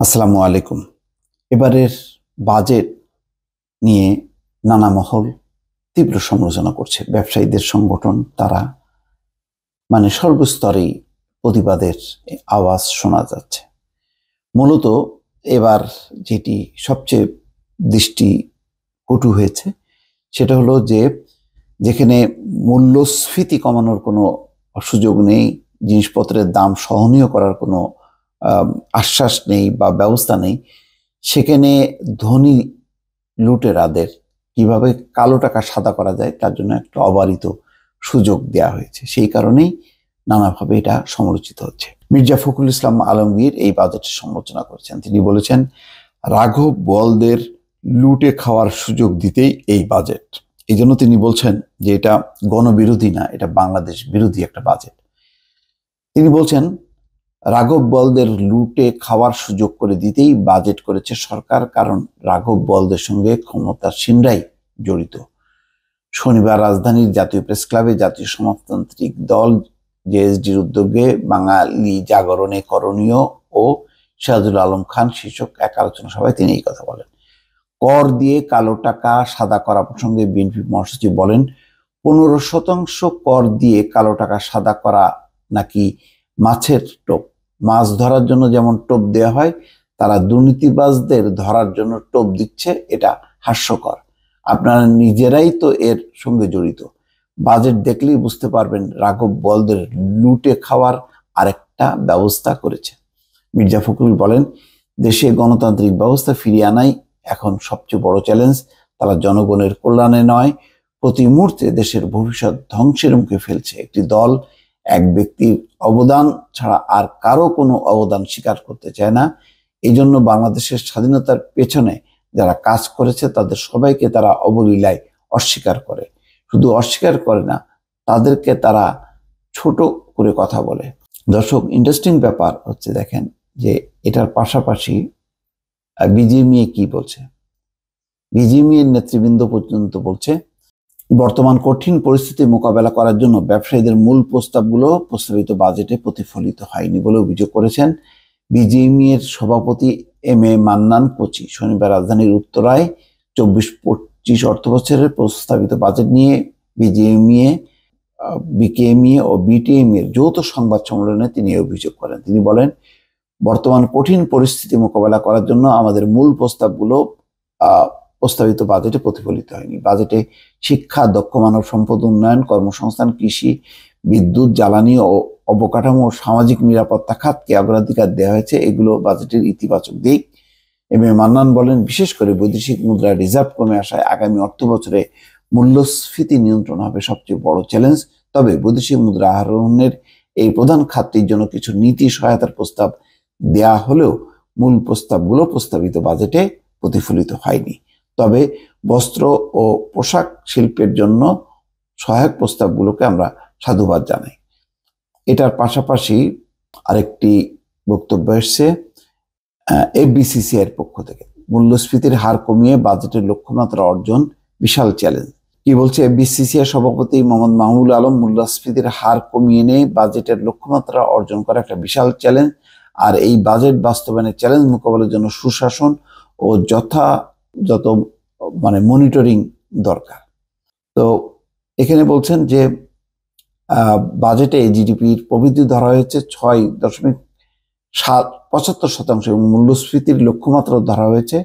আসসালামু আলাইকুম। এবারের বাজেট নিয়ে নানা মহল তীব্র সমালোচনা করছে। ব্যবসায়ীদের সংগঠন তারা সর্বস্তরেই প্রতিবাদের আওয়াজ শোনা যাচ্ছে। মূলত এবার যেটি সবচেয়ে দৃষ্টি কটু হয়েছে সেটা হলো যে যেখানে মূল্যস্ফীতি কমানোর কোনো সুযোগ নেই, জিনিসপত্রের দাম সহনীয় করার কোনো আশ্বাস নেই বা ব্যবস্থা নেই, সেখানে ধনী লুটেরাদের কিভাবে কালো টাকা সাদা করা যায় তার জন্য একটা অবারিত সুযোগ দেওয়া হয়েছে। সেই কারণেই নানাভাবে এটা সমালোচিত হচ্ছে। মির্জা ফখরুল ইসলাম আলমগীর এই বাজেটের সমালোচনা করেছেন। তিনি বলেছেন, রাঘব বোয়ালদের লুটে খাওয়ার সুযোগ দিতেই এই বাজেট। এই জন্য তিনি বলছেন যে এটা গণবিরোধী না, এটা বাংলাদেশ বিরোধী একটা বাজেট। তিনি বলছেন, রাঘব বোয়ালদের লুটে খাওয়ার সুযোগ করে দিতেই বাজেট করেছে সরকার, কারণ রাঘব বোয়ালদের সঙ্গে ক্ষমতাসীনরাই জড়িত। শনিবার রাজধানীর জাতীয় প্রেস ক্লাবে জাতীয় সমাজতান্ত্রিক দল জেএসডির উদ্যোগে বাঙালি জাগরণে করণীয় ও সিরাজুল আলম খান শীর্ষক এক আলোচনা সভায় তিনি এই কথা বলেন। কর দিয়ে কালো টাকা সাদা করা প্রসঙ্গে বিএনপি মহাসচিব বলেন, 15% কর দিয়ে কালো টাকা সাদা করা নাকি মাছের টোপ। মাছ ধরার জন্য যেমন টোপ দেওয়া হয়, তারা দুর্নীতিবাজদের ধরার জন্য টোপ দিচ্ছে, এটা হাস্যকর। আপনারা নিজেরাই তো এর সঙ্গে জড়িত। বাজেট দেখলেই বুঝতে পারবেন রাঘব বোয়ালদের লুটে খাওয়ার আরেকটা ব্যবস্থা করেছে। মির্জা ফখরুল বলেন, দেশে গণতান্ত্রিক ব্যবস্থা ফিরিয়ে আনাই এখন সবচেয়ে বড় চ্যালেঞ্জ। তারা জনগণের কল্যাণে নয়, প্রতি মুহূর্তে দেশের ভবিষ্যৎ ধ্বংসের মুখে ফেলছে। একটি দল এক ব্যক্তির অবদান ছাড়া আর কারো কোনো অবদান স্বীকার করতে চায় না। এই জন্য বাংলাদেশের স্বাধীনতার পেছনে যারা কাজ করেছে তাদের সবাইকে তারা অবলীলায় অস্বীকার করে। শুধু অস্বীকার করে না, তাদেরকে তারা ছোট করে কথা বলে। দর্শক, ইন্টারেস্টিং ব্যাপার হচ্ছে, দেখেন যে এটার পাশাপাশি বিজিএমইএ কি বলছে। বিজিএমইএ নেতৃবৃন্দ পর্যন্ত বলছে, বর্তমান কঠিন পরিস্থিতি মোকাবেলা করার জন্য ব্যবসায়ীদের মূল প্রস্তাবগুলো প্রস্তাবিত বাজেটে প্রতিফলিত হয়নি বলে অভিযোগ করেছেন বিজিএমইএ এর সভাপতি এম এ মান্নান কোচি। শনিবার রাজধানীর উত্তরায় 24-25 অর্থবছরের প্রস্তাবিত বাজেট নিয়ে বিজিএমইএ, বিকেএমইএ ও বিটিএমইএ এর যৌথ সংবাদ সম্মেলনে তিনি অভিযোগ করেন। তিনি বলেন, বর্তমান কঠিন পরিস্থিতি মোকাবেলা করার জন্য আমাদের মূল প্রস্তাবগুলো প্রস্তাবিত বাজেটে প্রতিফলিত হয়নি। বাজেটে শিক্ষা, দক্ষ মানব সম্পদ উন্নয়ন, কর্মসংস্থান, কৃষি, বিদ্যুৎ, জ্বালানি ও অবকাঠামো ও সামাজিক নিরাপত্তা খাতকে অগ্রাধিকার দেওয়া হয়েছে। এগুলো বাজেটের ইতিবাচক দিক। এম এ মান্নান বলেন, বিশেষ করে বৈদেশিক মুদ্রার রিজার্ভ কমে আসায় আগামী অর্থ বছরে মূল্যস্ফীতি নিয়ন্ত্রণ হবে সবচেয়ে বড় চ্যালেঞ্জ। তবে বৈদেশিক মুদ্রা আহরণের এই প্রধান খাতটির জন্য কিছু নীতি সহায়তার প্রস্তাব দেয়া হলেও মূল প্রস্তাবগুলো প্রস্তাবিত বাজেটে প্রতিফলিত হয়নি। তবে বস্ত্র ও পোশাক শিল্পের জন্য সহায়ক প্রস্তাবগুলোকে আমরা সাধুবাদ জানাই। এটার পাশাপাশি আরেকটি বক্তব্য এসছে এফবিসিসিআই এর পক্ষ থেকে। মূল্যস্ফীতির হার কমিয়ে বাজেটের লক্ষ্যমাত্রা অর্জন বিশাল চ্যালেঞ্জ। কি বলছে এফবিসিসিআই সভাপতি মোহাম্মদ মাহমুদুল আলম, মূল্যস্ফীতির হার কমিয়ে নিয়ে বাজেটের লক্ষ্যমাত্রা অর্জন করা একটা বিশাল চ্যালেঞ্জ। আর এই বাজেট বাস্তবায়নের চ্যালেঞ্জ মোকাবেলার জন্য সুশাসন ও যথাযথ মনিটরিং দরকার। তো এখানে বলছেন যে বাজেটে জিডিপির প্রবৃদ্ধি ধরা হয়েছে 6.75% এবং মূল্যস্ফীতির লক্ষ্যমাত্রা ধরা হয়েছে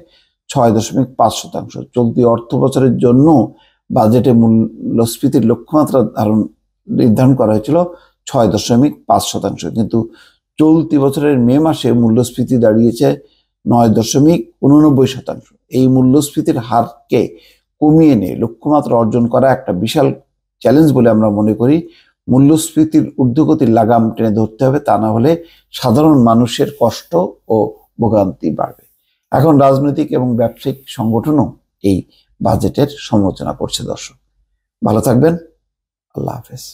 6.5%। চলতি অর্থ বছরের জন্য বাজেটে মূল্যস্ফীতির লক্ষ্যমাত্রা নির্ধারণ করা হয়েছিল 6.5%, কিন্তু চলতি বছরের মে মাসে মূল্যস্ফীতি দাঁড়িয়েছে 9.89%। এই মূল্যস্ফীতির হারকে কমিয়ে নিয়ে লক্ষ্যমাত্রা অর্জন করা একটা বিশাল চ্যালেঞ্জ বলে আমরা মনে করি। মূল্যস্ফীতির ঊর্ধ্বগতির লাগাম টেনে ধরতে হবে, তা না হলে সাধারণ মানুষের কষ্ট ও ভোগান্তি বাড়বে। এখন রাজনৈতিক এবং ব্যবসায়িক সংগঠনও এই বাজেটের সমালোচনা করছে। দর্শক, ভালো থাকবেন। আল্লাহ হাফেজ।